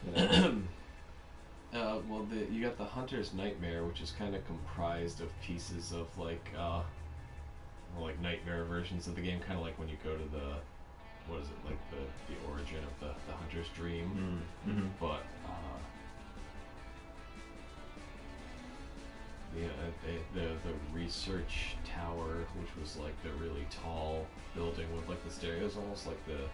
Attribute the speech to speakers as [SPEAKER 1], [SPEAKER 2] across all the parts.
[SPEAKER 1] You know?
[SPEAKER 2] Well, you got the Hunter's Nightmare, which is kind of comprised of pieces of like nightmare versions of the game, kind of like when you go to the what is it like the origin of the Hunter's Dream,
[SPEAKER 1] Mm-hmm.
[SPEAKER 2] but yeah, the research tower, which was like the really tall building with like the stereos, almost like a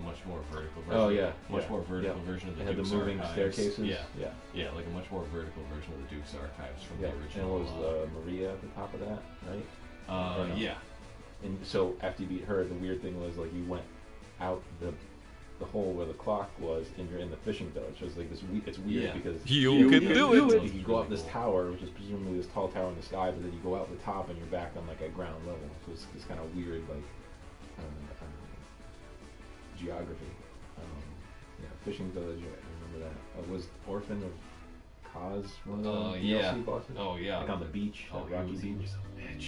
[SPEAKER 2] much more vertical version.
[SPEAKER 1] Oh yeah,
[SPEAKER 2] much more vertical
[SPEAKER 1] yeah.
[SPEAKER 2] version of the
[SPEAKER 1] It had
[SPEAKER 2] Duke's
[SPEAKER 1] the moving
[SPEAKER 2] Archives.
[SPEAKER 1] staircases.
[SPEAKER 2] Yeah,
[SPEAKER 1] Yeah.
[SPEAKER 2] yeah, like a much more vertical version of the Duke's Archives from
[SPEAKER 1] Yeah.
[SPEAKER 2] the
[SPEAKER 1] And
[SPEAKER 2] original.
[SPEAKER 1] what was Maria at the top of that, right? Or no?
[SPEAKER 2] Yeah.
[SPEAKER 1] And so after you beat her, the weird thing was like you went out the hole where the clock was, and you're in the fishing village. So it's like this. It's weird
[SPEAKER 2] Yeah.
[SPEAKER 1] because
[SPEAKER 3] You can do it.
[SPEAKER 1] You can go up this tower, which is presumably this tall tower in the sky, but then you go out the top and you're back on like a ground level. So it's this kind of weird like geography. Yeah, fishing village. I remember that. Was Orphan of Kaz one of the
[SPEAKER 2] yeah.
[SPEAKER 1] DLC bosses?
[SPEAKER 2] Oh yeah.
[SPEAKER 1] Like on the beach,
[SPEAKER 2] Oh,
[SPEAKER 1] that rocky
[SPEAKER 2] he
[SPEAKER 1] beach.
[SPEAKER 2] was a bitch.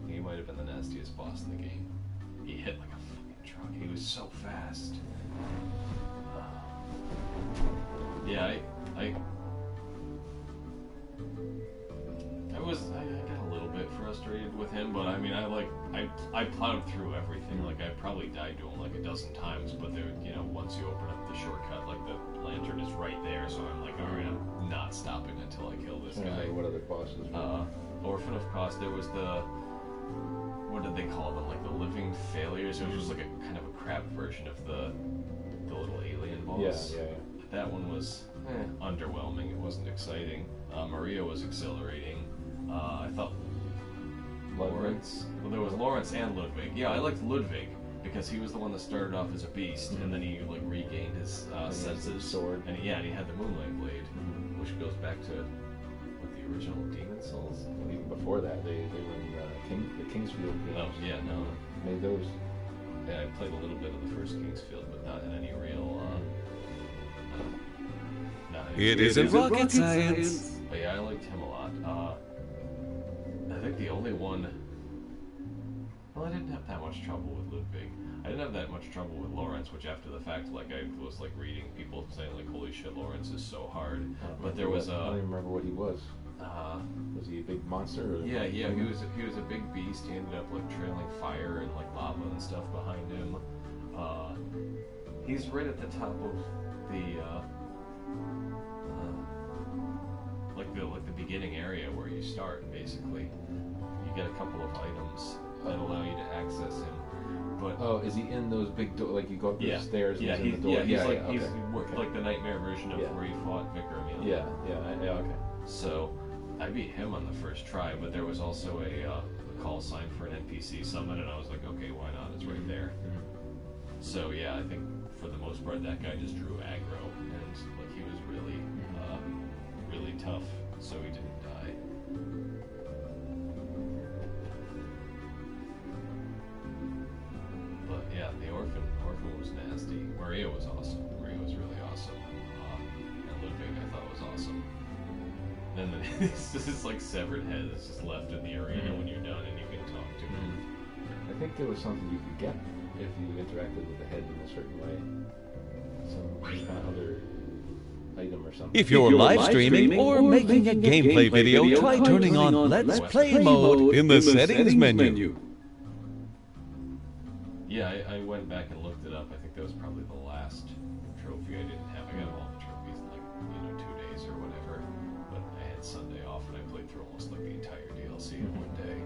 [SPEAKER 2] He might have been the nastiest boss in the game. He hit like a fucking truck. He was so fast. Yeah, I got a little bit frustrated with him, but I mean, I plowed through everything. Like I probably died to him like a dozen times, but there, once you open up the shortcut, like the lantern is right there, so I'm like, all right, I'm not stopping until I kill this
[SPEAKER 1] I don't
[SPEAKER 2] guy.
[SPEAKER 1] remember what other bosses.
[SPEAKER 2] Orphan of Kos, there was what did they call them? Like the Living Failures. It was just like a kind of a crap version of the little alien boss.
[SPEAKER 1] Yeah.
[SPEAKER 2] That one was underwhelming. It wasn't exciting. Maria was exhilarating. I thought Lawrence. Well, there was Lawrence and Ludwig. Yeah, I liked Ludwig because he was the one that started off as a beast, and then he like regained his senses.
[SPEAKER 1] Sword.
[SPEAKER 2] And he had the Moonlight Blade, which goes back to the original Demon Souls.
[SPEAKER 1] And even before that, they were in the Kingsfield games.
[SPEAKER 2] Oh yeah, no.
[SPEAKER 1] Made those.
[SPEAKER 2] Yeah, I played a little bit of the first Kingsfield, but not in any real.
[SPEAKER 3] It isn't rocket science.
[SPEAKER 2] But yeah, I liked him a lot. I think the only one. Well, I didn't have that much trouble with Ludwig. I didn't have that much trouble with Lawrence, which after the fact, like I was like reading people saying like, "Holy shit, Lawrence is so hard." But there was
[SPEAKER 1] I don't even remember what he was. Was he a big monster? Or
[SPEAKER 2] yeah, he was a big beast. He ended up like trailing fire and like lava and stuff behind him. He's right at the top of the like the beginning area where you start. Basically, you get a couple of items that allow you to access him. But
[SPEAKER 1] is he in those big like you go up the stairs? And
[SPEAKER 2] Yeah,
[SPEAKER 1] he's in the door?
[SPEAKER 2] he's
[SPEAKER 1] okay.
[SPEAKER 2] like the nightmare version of where he fought Vicar Amelia.
[SPEAKER 1] Yeah, okay.
[SPEAKER 2] So I beat him on the first try, but there was also a call sign for an NPC summon, and I was like, okay, why not? It's right there. So yeah, I think for the most part that guy just drew aggro, and like he was really, really tough, so he didn't die. But yeah, the orphan was nasty. Maria was awesome. Maria was really awesome. And Ludwig I thought was awesome. And then it's just this like severed head that's just left in the arena when you're done, and you can talk to him.
[SPEAKER 1] I think there was something you could get if you interacted with the head in a certain way. Some kind of other item or something.
[SPEAKER 3] If you're live streaming or making a gameplay video, try turning on Let's Play mode in the settings menu.
[SPEAKER 2] Yeah, I went back and looked it up. I think that was probably the last trophy I didn't have. I got all the trophies in like 2 days or whatever. But I had Sunday off and I played through almost like the entire DLC in one day.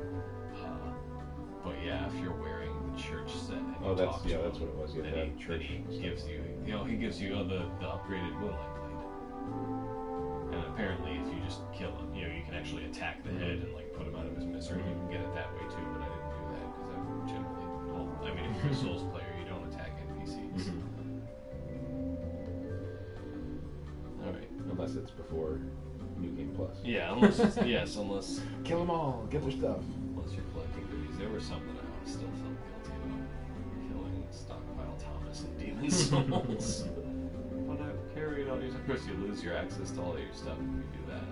[SPEAKER 2] But yeah, if you're wearing the church set and you talk to him,
[SPEAKER 1] that's what it was. Yeah,
[SPEAKER 2] then he gives you, he gives you the upgraded Moonlight Blade. And apparently, if you just kill him, you can actually attack the head and like put him out of his misery. You can get it that way too, but I didn't do that because I generally. I mean, if you're a Souls player, you don't attack NPCs. Alright.
[SPEAKER 1] Unless it's before New Game Plus.
[SPEAKER 2] Yeah, unless
[SPEAKER 1] Kill them all, get their stuff.
[SPEAKER 2] unless you're collecting goodies. There was something I still felt guilty about. Killing Stockpile Thomas and Demon Souls. But I've carried all these. Of course, you lose your access to all your stuff if you do that.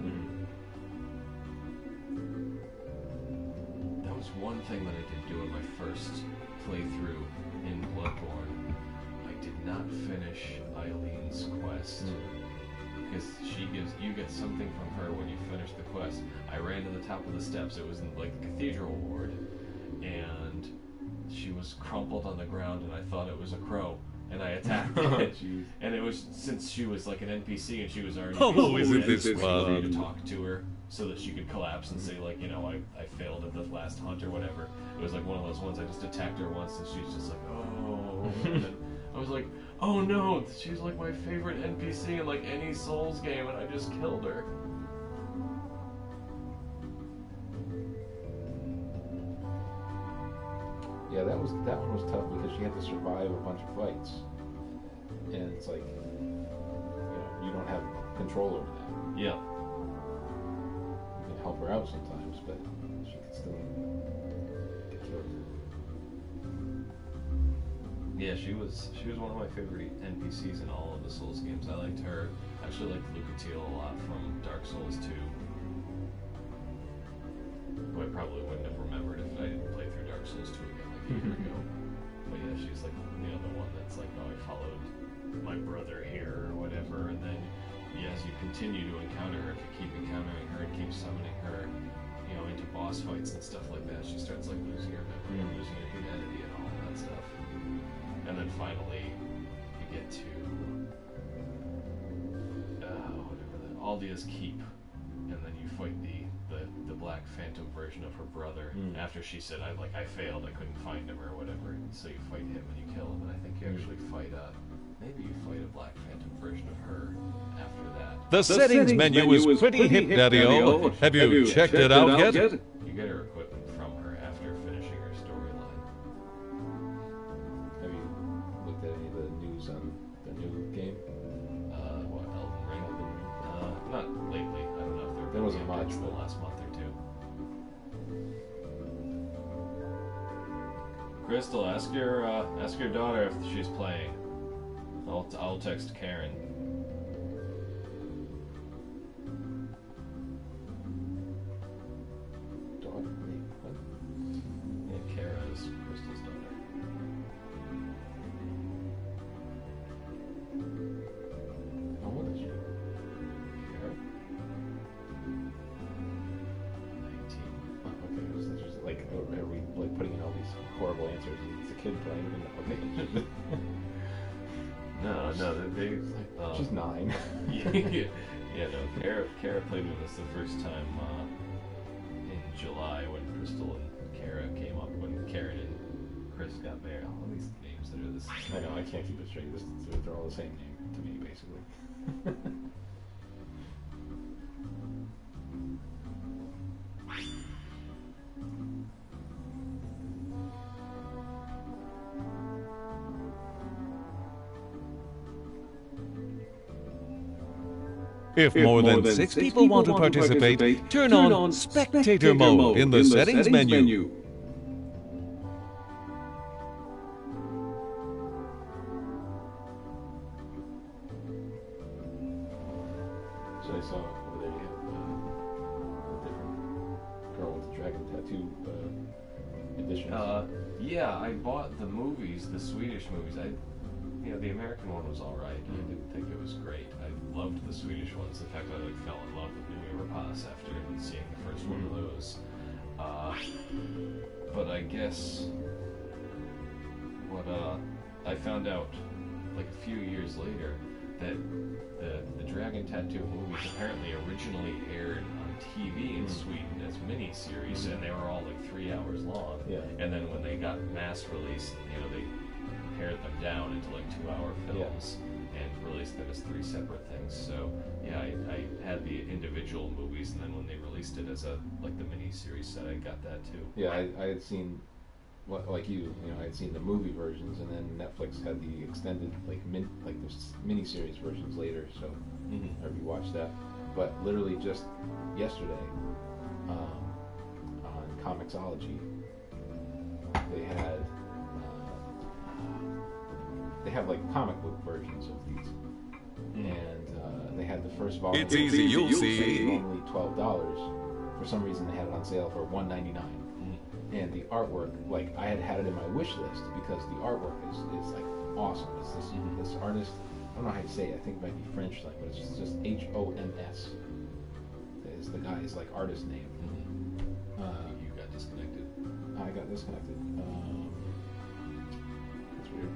[SPEAKER 2] That was one thing that I did do in my first playthrough in Bloodborne. I did not finish Eileen's quest. quest. Because you get something from her when you finish the quest. I ran to the top of the steps. It was in like the cathedral ward, and she was crumpled on the ground, and I thought it was a crow, and I attacked it. And it was, since she was like an NPC and she was already
[SPEAKER 3] isn't this fun?
[SPEAKER 2] to talk to her so that she could collapse and say like, I failed at the last hunt or whatever. It was like one of those ones I just attacked her once and she's just like, oh. And then I was like, oh no, she's like my favorite NPC in like any Souls game, and I just killed her.
[SPEAKER 1] Yeah, that one was tough because she had to survive a bunch of fights, and it's like, you don't have control over that.
[SPEAKER 2] Yeah.
[SPEAKER 1] You can help her out sometimes, but she can still get killed.
[SPEAKER 2] Yeah, she was one of my favorite NPCs in all of the Souls games. I liked her. I actually liked Lucatiel a lot from Dark Souls 2. Who I probably wouldn't have remembered if I didn't play through Dark Souls 2 again like a year ago. But yeah, she's like, the one that's like, I followed my brother here or whatever, and then as you continue to encounter her, if you keep encountering her and keep summoning her, into boss fights and stuff like that, she starts like losing her memory and losing her humanity and all that stuff. And then finally, you get to Aldia's Keep, and then you fight the Black Phantom version of her brother. After she said, I failed, I couldn't find him or whatever. So you fight him and you kill him, and I think you actually fight maybe you fight a Black Phantom version of her after that.
[SPEAKER 3] The settings menu is pretty hip, Daddy-O. Have you checked it out yet?
[SPEAKER 2] You get her equipment from her after finishing her storyline.
[SPEAKER 1] Have you looked at any of the news on the new game?
[SPEAKER 2] What, Elden Ring? Not lately. I don't know if
[SPEAKER 1] there wasn't much
[SPEAKER 2] the last month or two. Crystal, ask your daughter if she's playing. I'll text Karen.
[SPEAKER 1] Daughter? What?
[SPEAKER 2] Yeah, Kara is Crystal's daughter.
[SPEAKER 1] How old is she?
[SPEAKER 2] Kara? 19.
[SPEAKER 1] Oh, okay, it's just like, are we like putting in all these horrible answers? It's a kid playing. Okay.
[SPEAKER 2] No, they
[SPEAKER 1] she's 9.
[SPEAKER 2] Kara played with us the first time in July when Crystal and Kara came up, when Karen and Chris got married. All these names that are the same.
[SPEAKER 1] I know, I can't keep it straight. They're all the same name to me, basically.
[SPEAKER 3] If more than 6 people want to participate, turn on Spectator Mode in the Settings menu.
[SPEAKER 1] So I saw over there you have a different girl with the dragon tattoo edition.
[SPEAKER 2] Yeah, I bought the movies, the Swedish movies. The American one was alright. I didn't think it was great. I loved the Swedish ones. In fact, I fell in love with Noomi Rapace after seeing the first one of those. But I guess what I found out like a few years later that the Dragon Tattoo movies apparently originally aired on TV in Sweden as mini-series, and they were all like 3 hours long.
[SPEAKER 1] Yeah.
[SPEAKER 2] And then when they got mass released, they pared them down into like 2-hour films and released them as 3 separate things. So yeah, I had the individual movies, and then when they released it as the mini-series set, I got that too.
[SPEAKER 1] Yeah, I had seen, like you, I had seen the movie versions, and then Netflix had the extended there's mini-series versions later. So I rewatched that. But literally just yesterday, on Comixology, they have like comic book versions of these, and they had the first volume.
[SPEAKER 3] It's easy, you'll see.
[SPEAKER 1] Normally $12. For some reason, they had it on sale for $1.99. And the artwork, I had it in my wish list because the artwork is like awesome. It's this artist, don't know how to say it. I think it might be French, like, but it's just Homs. Is the guy's like artist name.
[SPEAKER 2] You got disconnected.
[SPEAKER 1] I got disconnected. That's weird.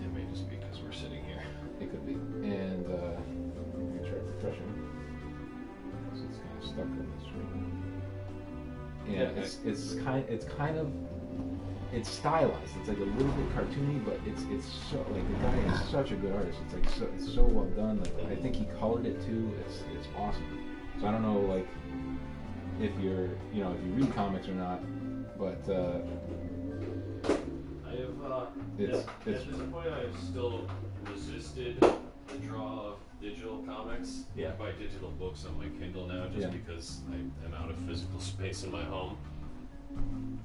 [SPEAKER 2] It may just be because we're sitting here.
[SPEAKER 1] It could be. And I'm gonna try refreshing. So it's kind of stuck on the screen. Yeah, it's kind of it's stylized. It's like a little bit cartoony, but it's so like the guy is such a good artist. It's like it's so well done. Like I think he colored it too. It's awesome. So I don't know like if you're if you read comics or not, but
[SPEAKER 2] I have
[SPEAKER 1] it's
[SPEAKER 2] at this point I've still resisted the draw of digital comics.
[SPEAKER 1] Yeah.
[SPEAKER 2] I buy digital books on my Kindle now just because I am out of physical space in my home.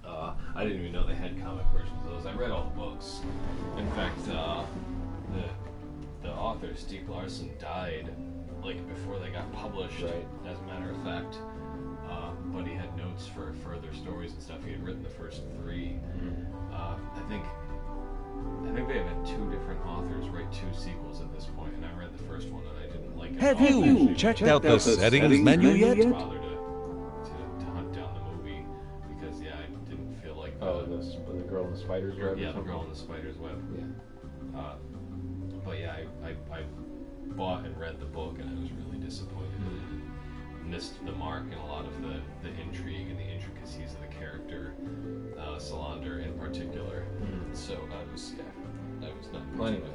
[SPEAKER 2] I didn't even know they had comic versions of those. I read all the books. In fact, the author Stieg Larsson died like before they got published.
[SPEAKER 1] Right.
[SPEAKER 2] As a matter of fact, but he had notes for further stories and stuff. He had written the first 3. I think they have had 2 different authors write 2 sequels at this point, and I read the first one and I didn't like it.
[SPEAKER 3] Have you checked out the settings menu yet?
[SPEAKER 2] Bother to hunt down the movie because I didn't feel like
[SPEAKER 1] the girl in the spider's web.
[SPEAKER 2] the girl in the spider's web.
[SPEAKER 1] Yeah.
[SPEAKER 2] But yeah, I bought and read the book and I was really disappointed. It missed the mark in a lot of the intrigue and the intricacies of the character, Salander in particular. So I was not.
[SPEAKER 1] Well, anyway,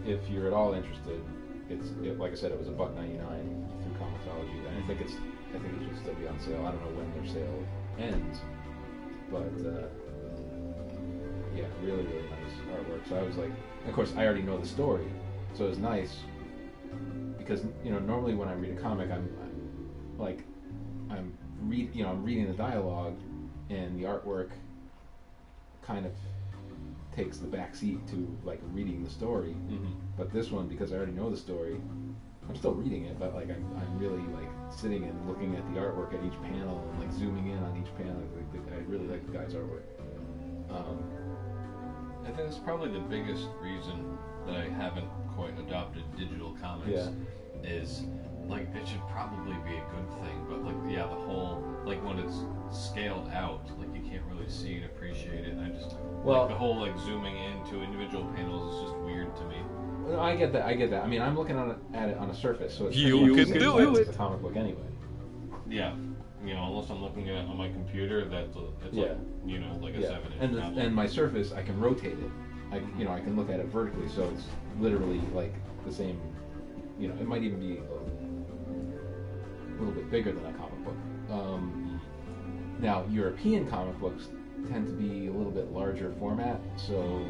[SPEAKER 1] if you're at all interested, like I said, it was $1.99 through Comixology, and I think it should still be on sale. I don't know when their sale ends, but yeah, really nice artwork. So I was like, of course, I already know the story, so it was nice because normally when I read a comic, I'm reading the dialogue, and the artwork kind of takes the back seat to like reading the story. But this one, because I already know the story, I'm still reading it, but like I'm really like sitting and looking at the artwork at each panel and like zooming in on each panel. I really like the guy's artwork.
[SPEAKER 2] I think that's probably the biggest reason that I haven't quite adopted digital comics. Is like it should probably be a good thing, but like the whole like when it's scaled out, like you can't really see and appreciate it. And I just like the whole like zooming into individual panels is just weird to me.
[SPEAKER 1] Well, I get that. I mean, I'm looking at it on a surface, so it's
[SPEAKER 3] You can do it.
[SPEAKER 1] It's a comic book anyway.
[SPEAKER 2] Yeah, unless I'm looking at it on my computer, it's like like a 7-inch.
[SPEAKER 1] And my surface, I can rotate it. I can look at it vertically, so it's literally like the same. It might even be a little bit bigger than a comic book. Now, European comic books tend to be a little bit larger format, so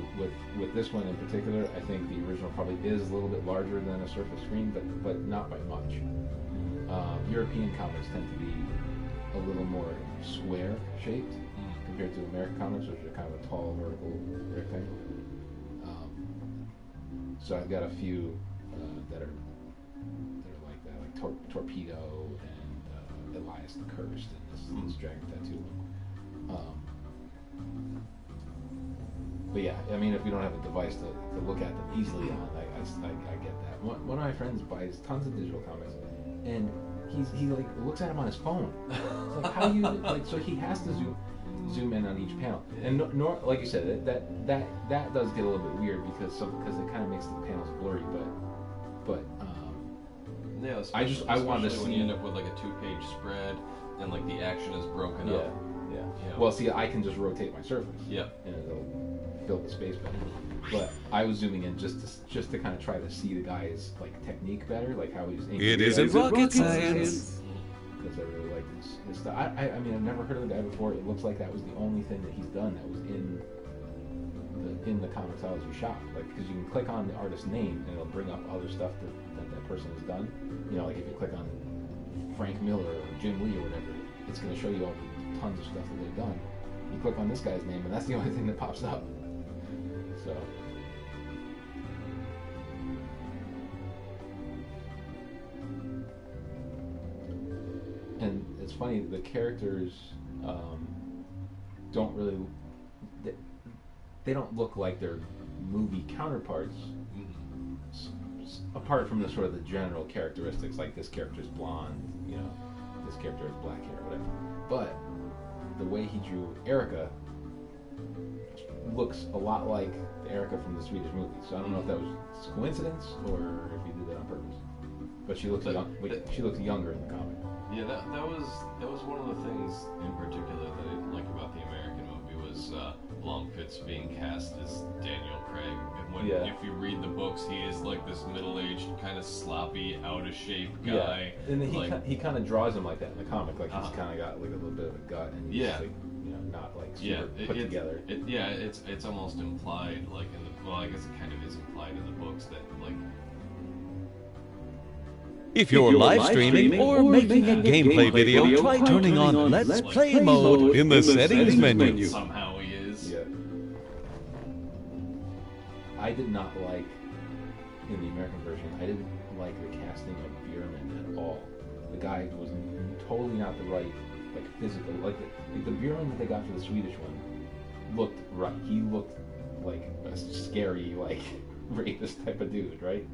[SPEAKER 1] with this one in particular, I think the original probably is a little bit larger than a Surface screen, but not by much. European comics tend to be a little more square shaped compared to American comics, which are kind of a tall vertical rectangle. So I've got a few that are like that, like Torpedo and Elias the Cursed and this Dragon Tattoo one. But yeah, I mean, if you don't have a device to look at them easily on, I get that. One of my friends buys tons of digital comics, and he like looks at them on his phone. It's like, how do you so he has to zoom in on each panel, and like you said, that does get a little bit weird because it kind of makes the panels blurry, but
[SPEAKER 2] yeah,
[SPEAKER 1] I want to see
[SPEAKER 2] when you end up with like a 2-page spread and like the action is broken up.
[SPEAKER 1] Yeah. Well, see, I can just rotate my surface.
[SPEAKER 2] Yeah.
[SPEAKER 1] And it'll fill the space better. But I was zooming in just to kind of try to see the guy's like technique better, like how he's.
[SPEAKER 3] It isn't rocket science.
[SPEAKER 1] Because I really like his stuff. I mean, I've never heard of the guy before. It looks like that was the only thing that he's done that was in the Comixology shop. Like, because you can click on the artist's name and it'll bring up other stuff that person has done. Like if you click on Frank Miller or Jim Lee or whatever, it's going to show you all the tons of stuff that they've done. You click on this guy's name, and that's the only thing that pops up. So. And it's funny, the characters don't really. They don't look like their movie counterparts, apart from the sort of the general characteristics, like this character's blonde, you know, this character has black hair, whatever. But the way he drew Erica looks a lot like the Erica from the Swedish movie. So I don't know if that was coincidence or if he did that on purpose. But she looks she looks younger in the comic.
[SPEAKER 2] Yeah, that was one of the things in particular that I like about the American movie was Blomkvist being cast as Daniel Craig. And if you read the books, he is like this middle-aged, kind of sloppy, out of shape guy.
[SPEAKER 1] Yeah. And then he kind of draws him like that in the comic, like he's kind of got like a little bit of a gut and he's like, you know, not like super put together.
[SPEAKER 2] It's almost implied, like in the I guess it kind of is implied in the books that like.
[SPEAKER 3] If you're live streaming or making a gameplay video, try turning on Let's Play mode in the settings menu.
[SPEAKER 2] Somehow he is.
[SPEAKER 1] Yeah. I did not like, in the American version, I didn't like the casting of Bierman at all. The guy was totally not the right, like, physical. Like the Bierman that they got for the Swedish one looked right. He looked like a scary, like, rapist type of dude, right?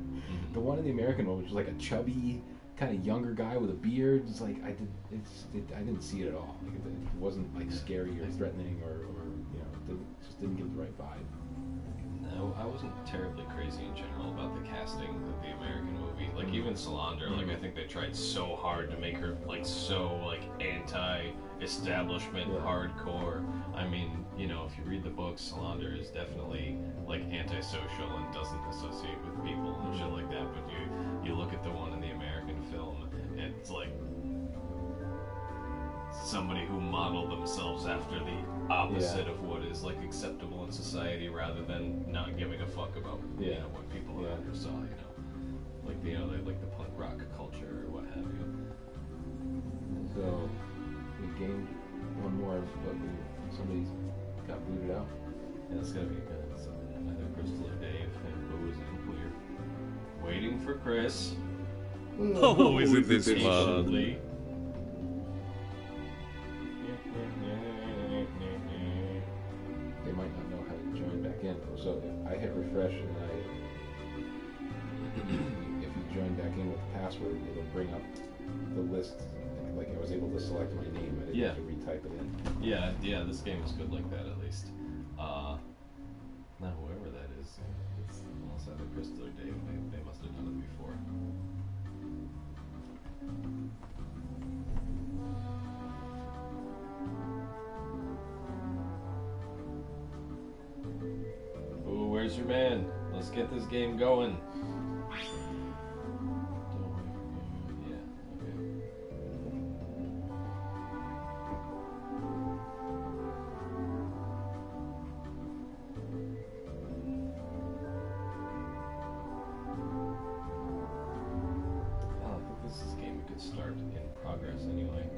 [SPEAKER 1] The one in the American one was just like a chubby, kind of younger guy with a beard. It's like I didn't see it at all. Like it wasn't like scary or threatening or you know, just didn't give the right vibe.
[SPEAKER 2] No, I wasn't terribly crazy in general about the casting of the American movie. Like even Salander, like I think they tried so hard to make her like so like anti-establishment, hardcore. I mean, you know, if you read the books, Salander is definitely like antisocial and doesn't associate with people and shit like that. But you look at the one in the American film, and it's like somebody who modeled themselves after the opposite of what is like acceptable in society, rather than not giving a fuck about you know what people ever saw. You know, like they like the punk rock culture or what have you.
[SPEAKER 1] So we gained one more, but somebody got booted out.
[SPEAKER 2] Yeah, that's gotta be good. So either Crystal or Dave and Boo is unclear. Waiting for Chris.
[SPEAKER 3] Oh, isn't this fun?
[SPEAKER 2] Patiently.
[SPEAKER 1] They might not know how to join back in. So I hit refresh and if you join back in with the password, it'll bring up the list. Like I was able to select my name. I didn't have to retype it in.
[SPEAKER 2] Yeah, this game is good like that at least. Now whoever that is, it's almost either Crystal or Dave. They must have done it before. Ooh, where's your man? Let's get this game going. Start in progress anyway.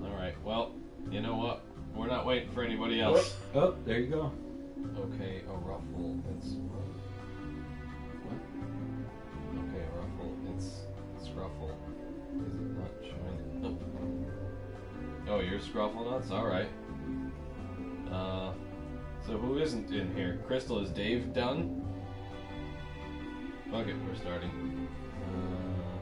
[SPEAKER 2] Alright, well, you know what? We're not waiting for anybody else.
[SPEAKER 1] Oh, there you go.
[SPEAKER 2] Okay, a ruffle. It's what? Okay, a ruffle. It's ruffle. Is it not showing? Oh, you're Scruffle Nuts? Alright. So who isn't in here? Crystal, is Dave done? Fuck it, we're starting.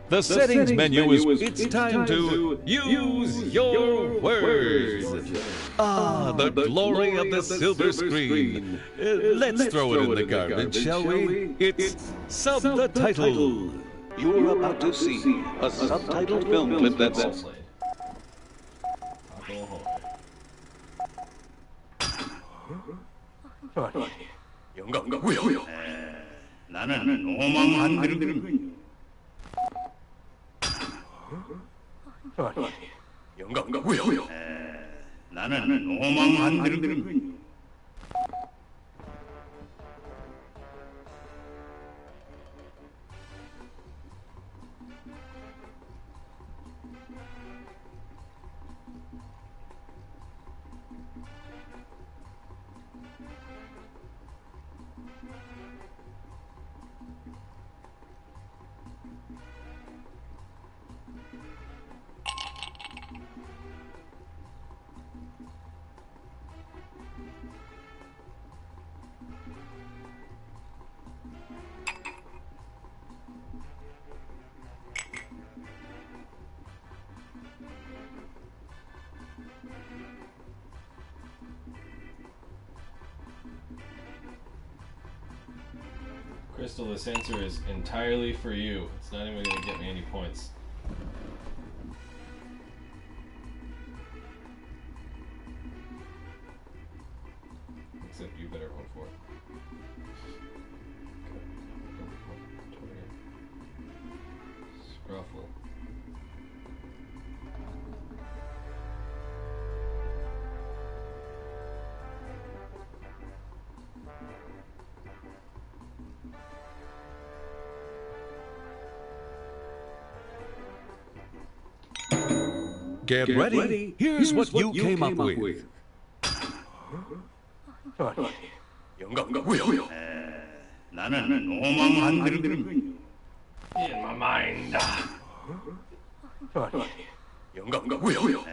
[SPEAKER 3] The settings menu is it's time to use your words. Ah, the glory of the silver screen. Let's throw it in the garbage, shall we? It's Sub the Title. You are about to see a subtitled film clip that's...
[SPEAKER 4] 영감가 왜요? 나는 오만 만드는군요. 아니, 영감가 왜요? 나는 오만 만드는군요.
[SPEAKER 2] Crystal, this answer is entirely for you. It's not even going to get me any points. Except you better vote for it. Scruffle.
[SPEAKER 3] Get ready. Here's what you came up with.
[SPEAKER 4] 아니, 영감가고요. 나는 오만 만드는
[SPEAKER 2] In my mind.
[SPEAKER 4] 아니, 영감가고요.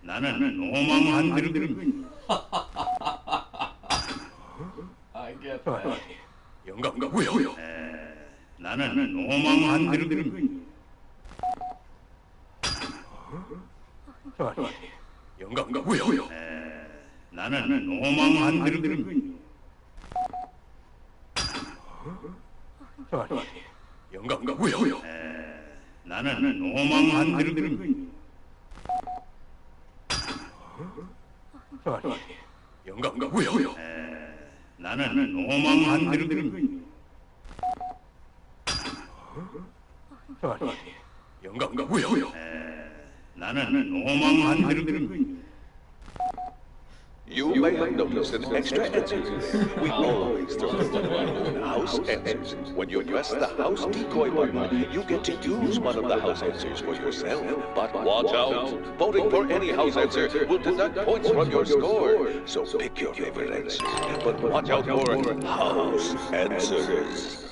[SPEAKER 4] 나는 오만 만드는
[SPEAKER 2] I get that.
[SPEAKER 4] 아니, 영감가고요. 나는 오만 만드는 아니, 영감가고요. 나는 오만 만드는 아니, 영감가고요. 나는 오만 만드는 아니, 영감가고요. 나는 오만 만드는 아니, 영감가고요. 나는 오만 만드는
[SPEAKER 5] You may have noticed an extra answer there. We always throw in house answers. When you press the house decoy button, you get to use one of the house answers for yourself. But watch out! Voting for any house answer will deduct points from your score. So pick your favorite answer. But watch out for house answers.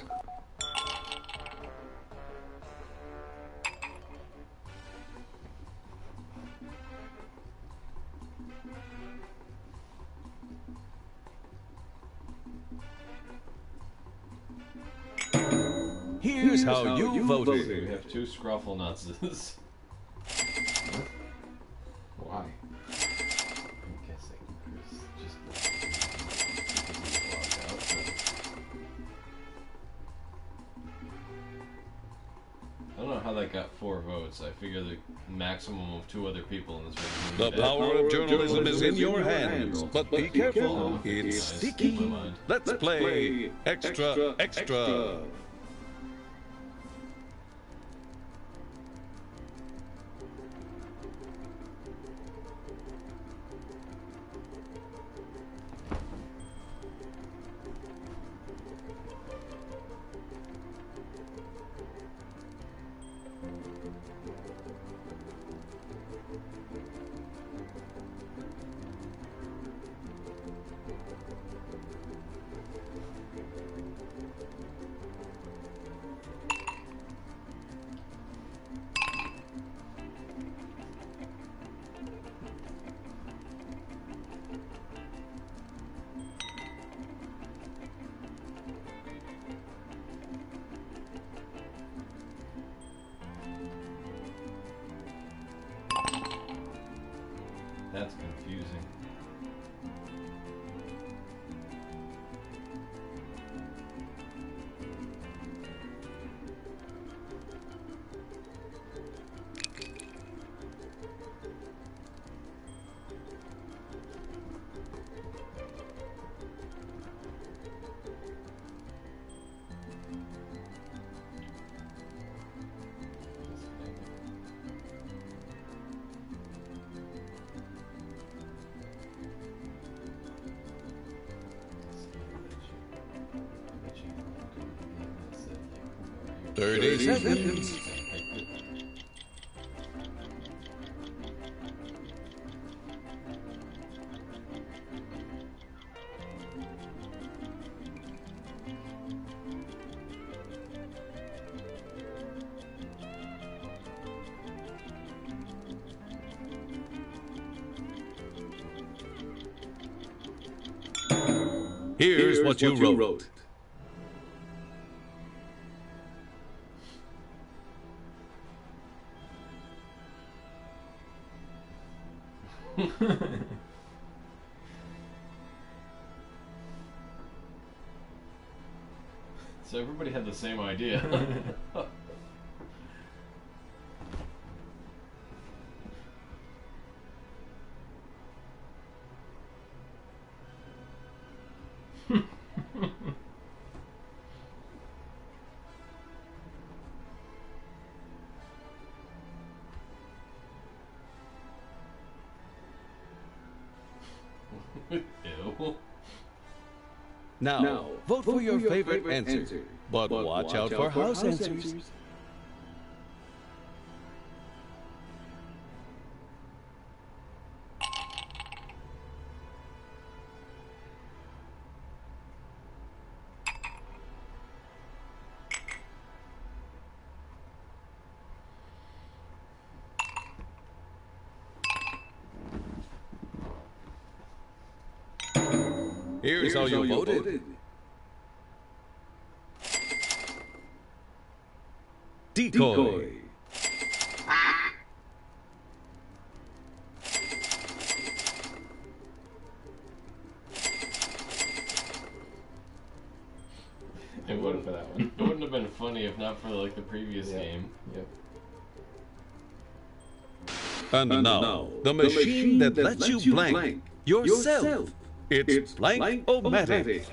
[SPEAKER 3] Here's how you voted.
[SPEAKER 2] We have two Scruffle nutses.
[SPEAKER 1] Why?
[SPEAKER 2] I'm guessing Chris just blocked out. I don't know how that got 4 votes. I figure the maximum of 2 other people in this room.
[SPEAKER 3] The power of journalism is in your hands, but be careful, it's sticky. Let's play Extra Extra.
[SPEAKER 2] That's confusing.
[SPEAKER 3] Thirty seconds. Here's what you wrote.
[SPEAKER 2] So everybody had the same idea. Ew.
[SPEAKER 3] Now, vote for your favorite answer. But watch out for house answers. Here's how you voted. Decoy.
[SPEAKER 1] I voted for that one.
[SPEAKER 2] It wouldn't have been funny if not for like the previous game.
[SPEAKER 1] Yep.
[SPEAKER 3] And now, the machine that lets you blank yourself. It's Blank-O-Matic.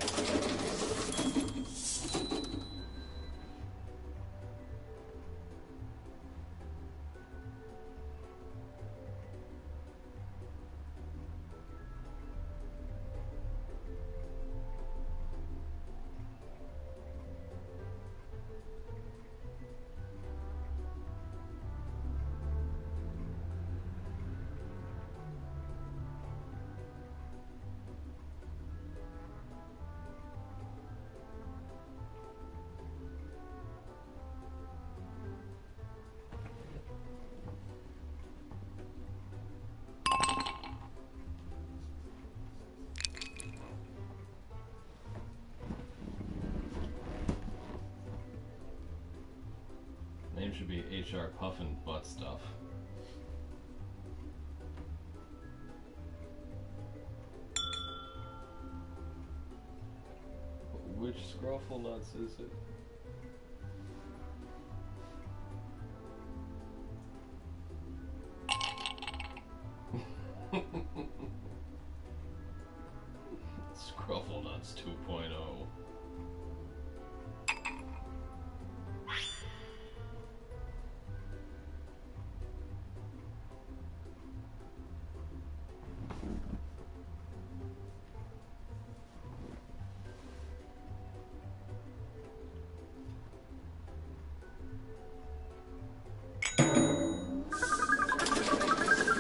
[SPEAKER 2] Name should be HR Puffin Butt Stuff. Which Scruffle Nuts is it? Scruffle Nuts 2.0.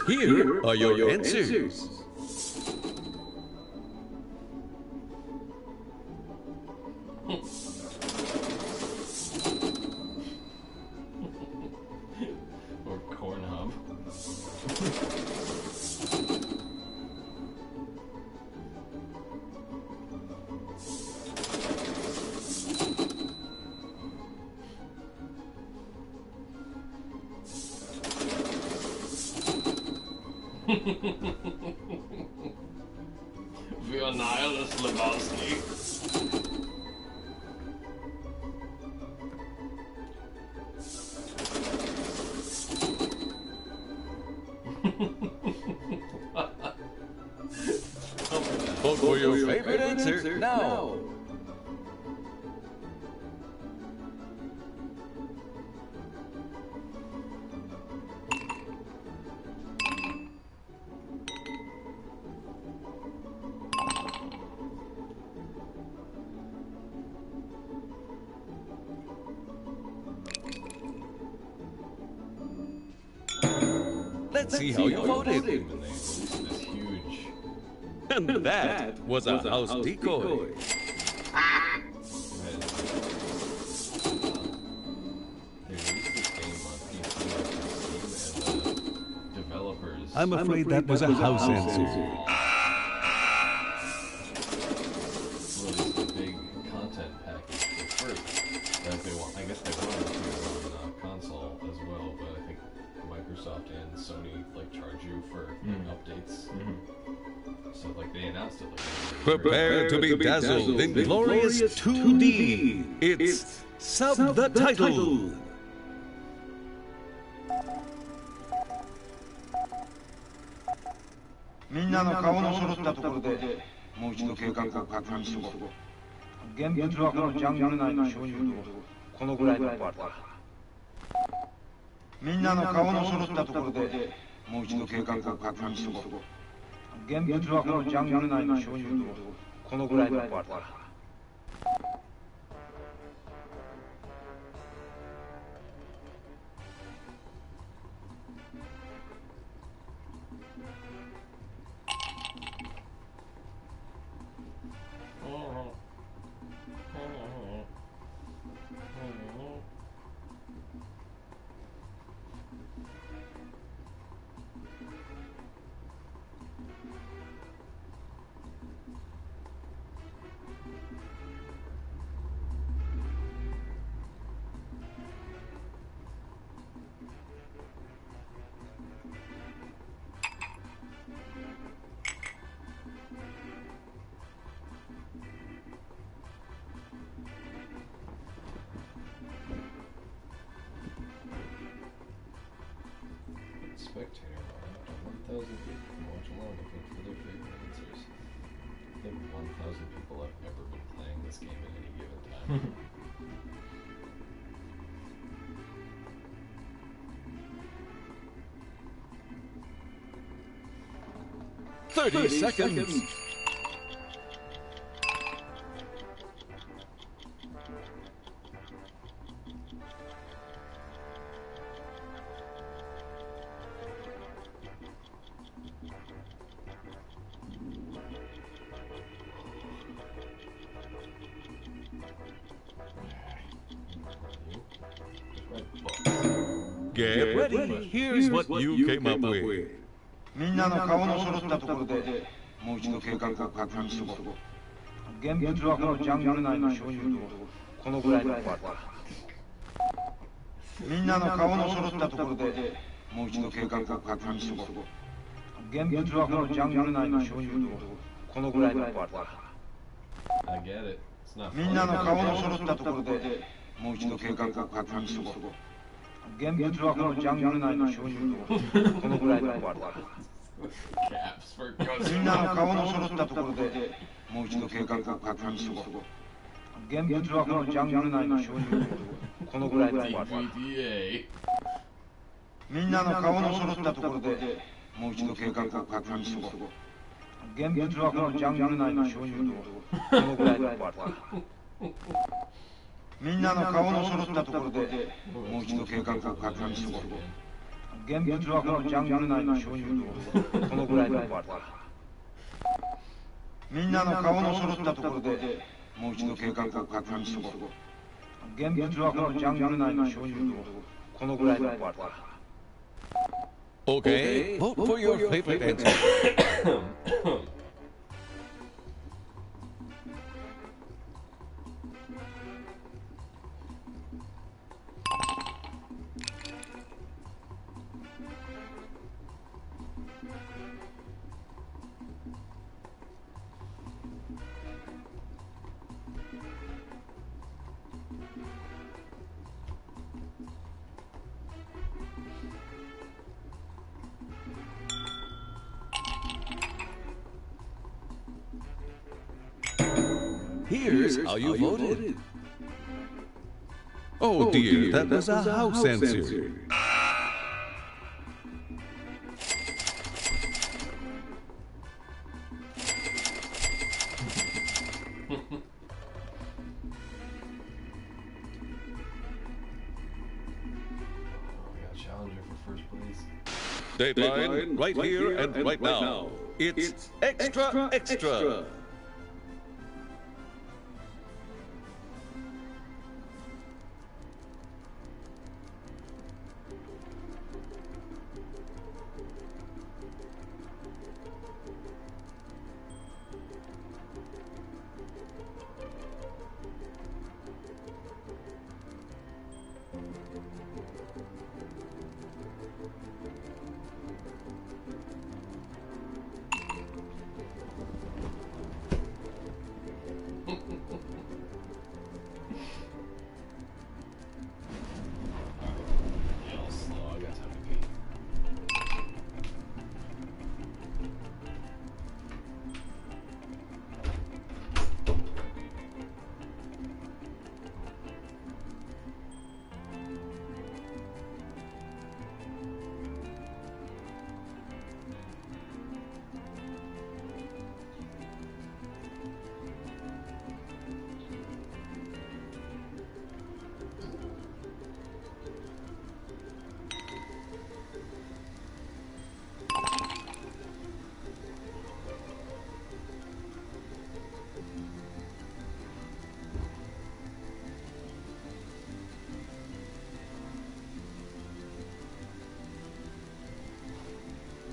[SPEAKER 3] Here are your answers.
[SPEAKER 2] Or Corn Hub. Wir Nihilus Lebowski.
[SPEAKER 3] Vote for your favorite answer now. Let's see how you voted.
[SPEAKER 2] This is huge.
[SPEAKER 3] And that was a house decoy. I'm afraid that was a house answer.
[SPEAKER 2] Released a big content package for free that they want. I guess they wanted to do it on console as well, but I think Microsoft and Sony like charge you for updates. So like they announced it like
[SPEAKER 3] Prepare to be dazzled in glorious 2D. It's Sub the Title.
[SPEAKER 6] みんなの顔の揃ったところでもう一度計画を確認しろ。現物はこのジャングル内の鍾乳洞、このぐらいのパートだ。みんなの顔の揃ったところでもう一度計画を確認しろ。現物はこのジャングル内の鍾乳洞、このぐらいのパートだ。
[SPEAKER 1] Spectator line up to 1,000 people can watch along and think for their favorite answers. I think 1,000 people have ever been playing this game at any given time.
[SPEAKER 3] 30 seconds. Get ready. Here's what you came up with.
[SPEAKER 6] みんなの顔の揃ったところでもう一度計画を確認しろ。現物はこのジャングル内の鍾乳洞、このぐらいのパートだ。みんなの顔の揃ったところでもう一度計画を確認しろ。現物はこのジャングル内の鍾乳洞、このぐらいのパートだ。
[SPEAKER 1] I get it. It's not
[SPEAKER 6] みんなの顔の揃ったところでもう一度計画を確認しろ。現物はこのジャングル内の鍾乳洞、このぐらいのパートだ。
[SPEAKER 2] Caps for
[SPEAKER 6] みんなの顔の揃ったところでもう一度計画を確認しろ。現物はこのジャングル内の鍾乳洞、このぐらいのパートだ。
[SPEAKER 2] DVDA.
[SPEAKER 6] みんなの顔の揃ったところでもう一度計画を確認しろ。現物はこのジャングル内の鍾乳洞、このぐらいのパートだ。みんなの顔の揃ったところでもう一度計画を確認しろ。現物はこのジャングル内の鍾乳洞、このぐらいのパートだ。みんなの顔の揃ったところでもう一度計画を確認しろ。現物はこのジャングル内の鍾乳洞、このぐらいのパートだ。
[SPEAKER 3] Okay, vote for your favorite answer. Here's how you voted. Oh dear, that was a house answer.
[SPEAKER 1] Challenger for first place.
[SPEAKER 3] Dateline, right here and right now. It's Extra Extra.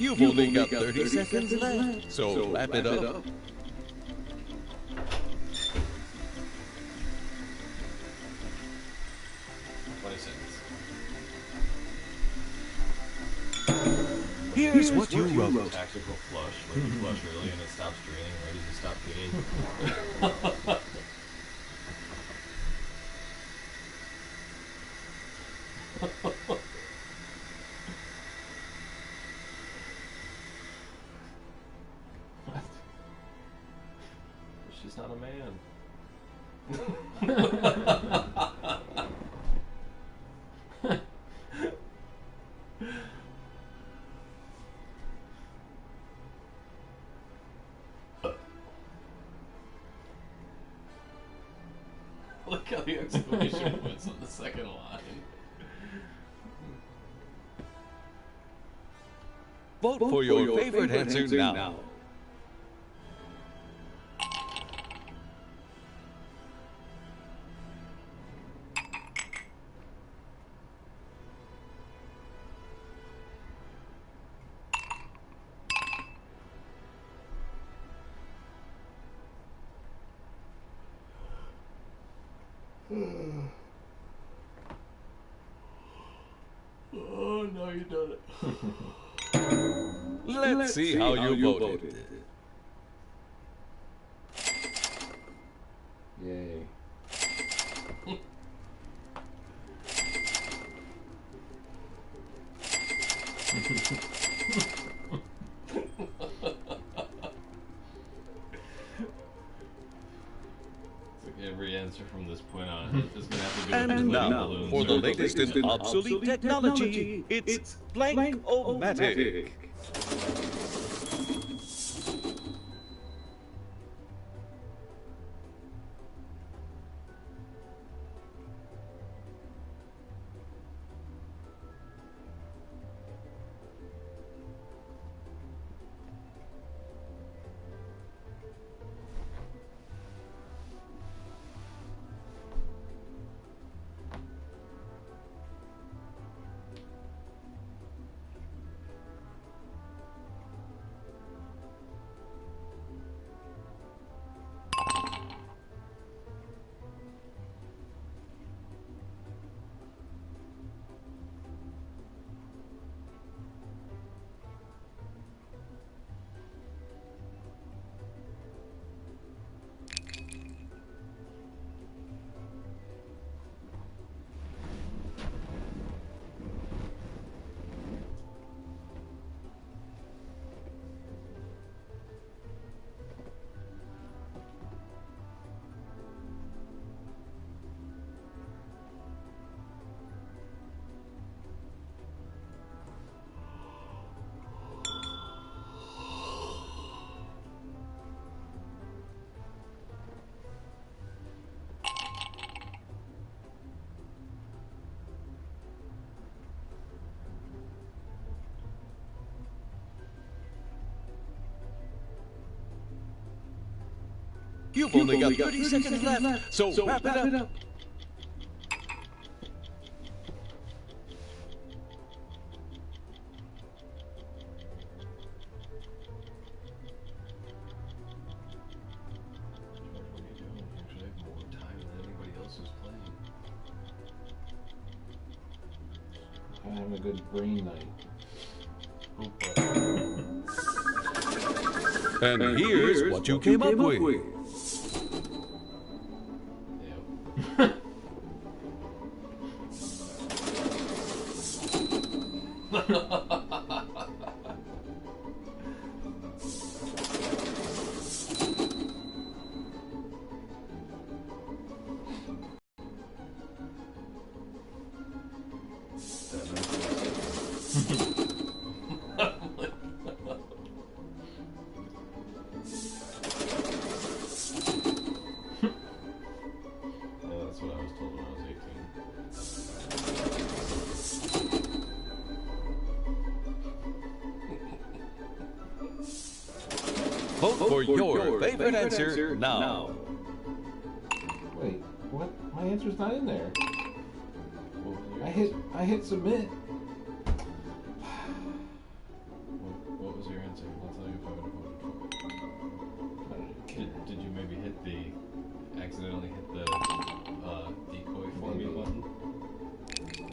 [SPEAKER 3] You've only got 30 seconds left, so wrap it up. Here's what you wrote.
[SPEAKER 2] Tactical flush, where you flush early and it stops draining right as you stop peeing. She's not a man. Look how the exclamation points on the second line.
[SPEAKER 3] Vote for your favorite answer now.
[SPEAKER 2] Oh, no, you done it.
[SPEAKER 3] Let's see how you voted.
[SPEAKER 1] Yay.
[SPEAKER 2] Every answer from this point on is going to have to do with
[SPEAKER 3] And now,
[SPEAKER 2] balloons
[SPEAKER 3] for
[SPEAKER 2] or-
[SPEAKER 3] the latest in obsolete technology, it's Blank-O-Matic. You've only got 30 seconds left, so wrap it up.
[SPEAKER 1] I'm having a good brain night.
[SPEAKER 3] And here's what you came up with.
[SPEAKER 2] That's what I was told when I was 18.
[SPEAKER 3] Vote for your favorite answer now.
[SPEAKER 1] Wait, what? My answer's not in there. I hit submit.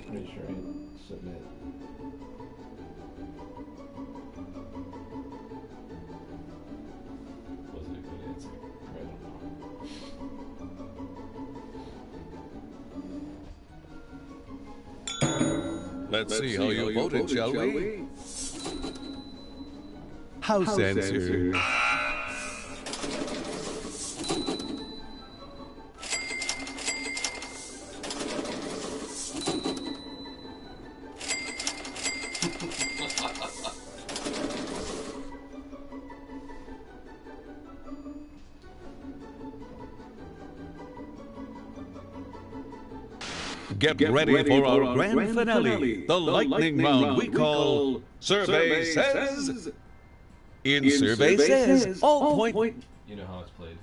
[SPEAKER 1] Pretty sure I hit submit.
[SPEAKER 2] Was it a good answer?
[SPEAKER 1] I don't know.
[SPEAKER 3] Let's see how you voted, shall we? House answer. Get ready for our grand finale, the lightning round we call Survey Says. In Survey Says, all point.
[SPEAKER 2] You know how it's played.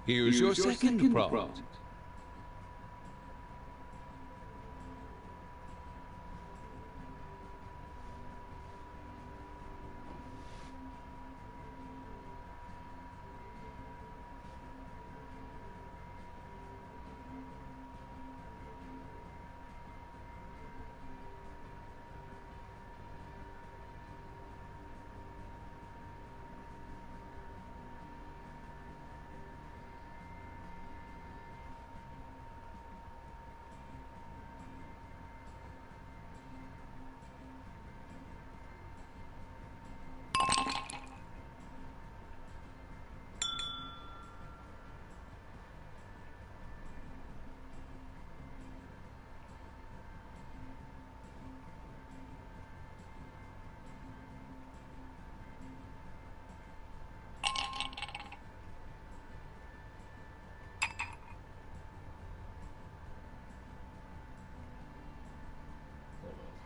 [SPEAKER 3] Here's your second prompt.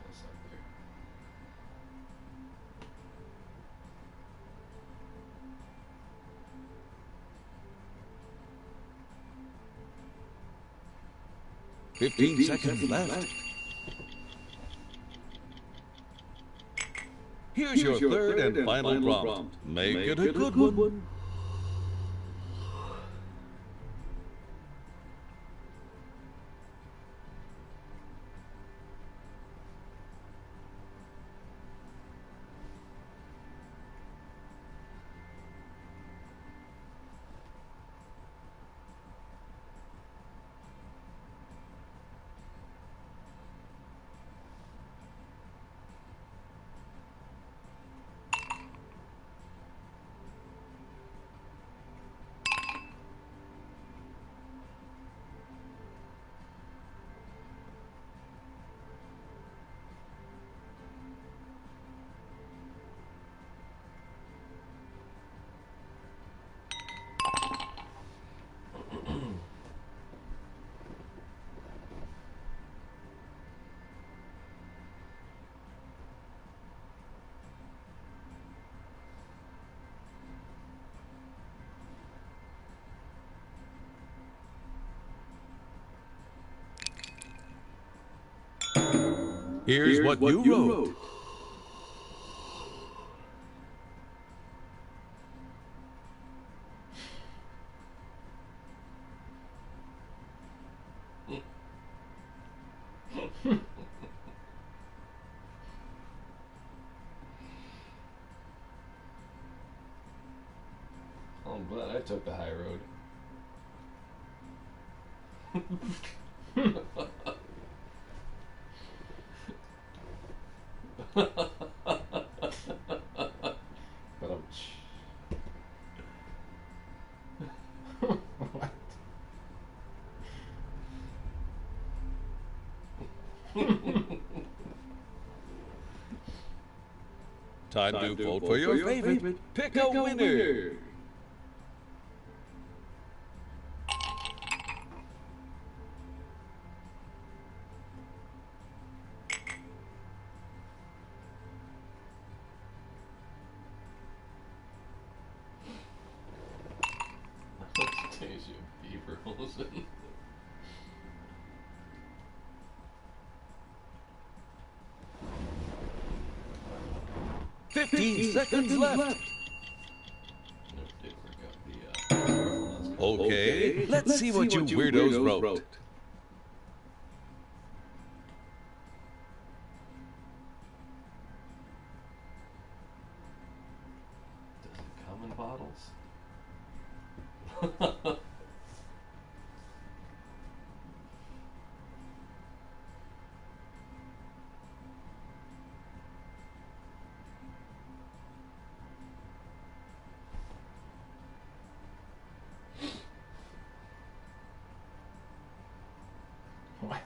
[SPEAKER 2] That's up there.
[SPEAKER 3] Fifteen seconds left. Here's your third and final prompt. Make it a good one. Here's what you wrote.
[SPEAKER 2] Huh. Well, I'm glad I took the high road.
[SPEAKER 1] But what?
[SPEAKER 3] Time to vote for your favorite. Pick a winner.
[SPEAKER 2] Anastasia Beaver Olsen.
[SPEAKER 3] Fifteen seconds left.
[SPEAKER 2] No, did forget the,
[SPEAKER 3] Okay, let's see what you weirdos wrote.
[SPEAKER 2] Does it come in bottles?
[SPEAKER 1] What?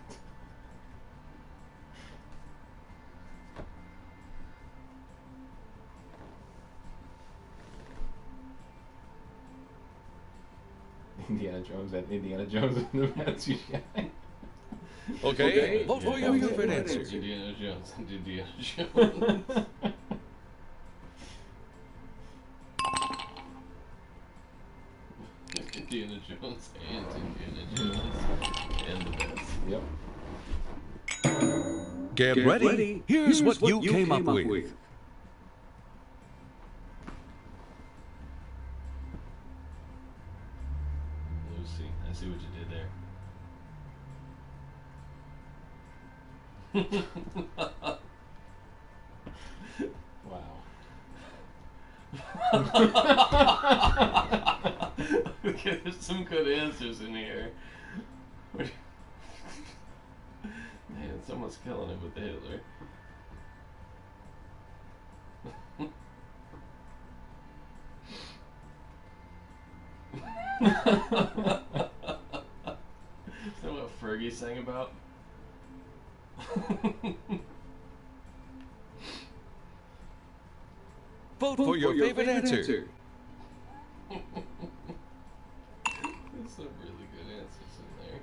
[SPEAKER 1] Indiana Jones and Indiana Jones and the Fancy Shine.
[SPEAKER 3] Okay, vote for your favorite answer.
[SPEAKER 2] Indiana Jones and Indiana Jones. Indiana Jones and Indiana Jones and the best.
[SPEAKER 1] Yep.
[SPEAKER 3] Get ready. Here's what you came up with.
[SPEAKER 2] Lucy, I see what you did there.
[SPEAKER 1] Wow.
[SPEAKER 2] Okay, there's some good answers in here. Man, someone's killing it with the Hitler. Is that what Fergie sang about?
[SPEAKER 3] Vote for your favorite answer.
[SPEAKER 2] There's some really good answers in there.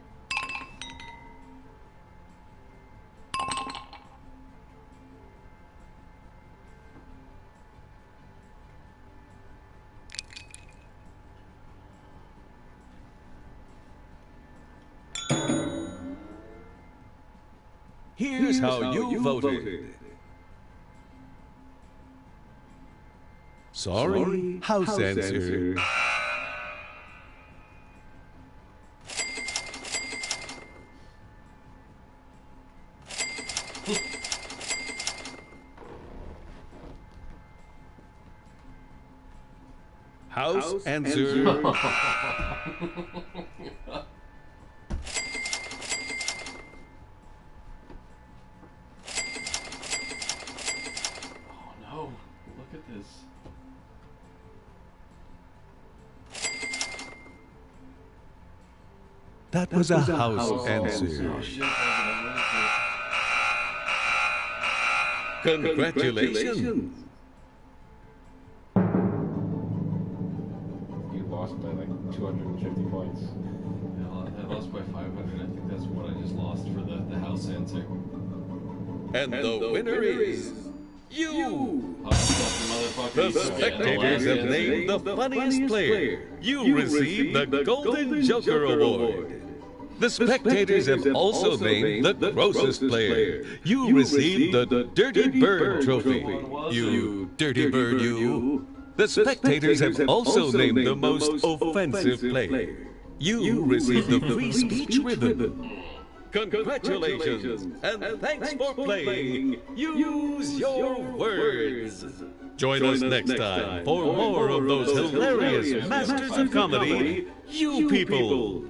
[SPEAKER 3] Here's how you voted. Sorry, house answer. House answer.
[SPEAKER 2] Oh no, look at this.
[SPEAKER 3] That was a house answer.
[SPEAKER 2] Oh shit, that
[SPEAKER 3] Congratulations.
[SPEAKER 1] You lost by like 250 points.
[SPEAKER 2] I lost by 500. I think that's what I just lost for the house answer.
[SPEAKER 3] And the winner is you. The spectators have named the funniest player. You received the Golden Joker Award. The spectators have also named the grossest player. You received the Dirty Bird Trophy. You dirty bird, you. The spectators have also named the most offensive player. You received the Free Speech Ribbon. congratulations, and thanks for playing Use Your Words. Join us next time for more of those hilarious masters of comedy, You People.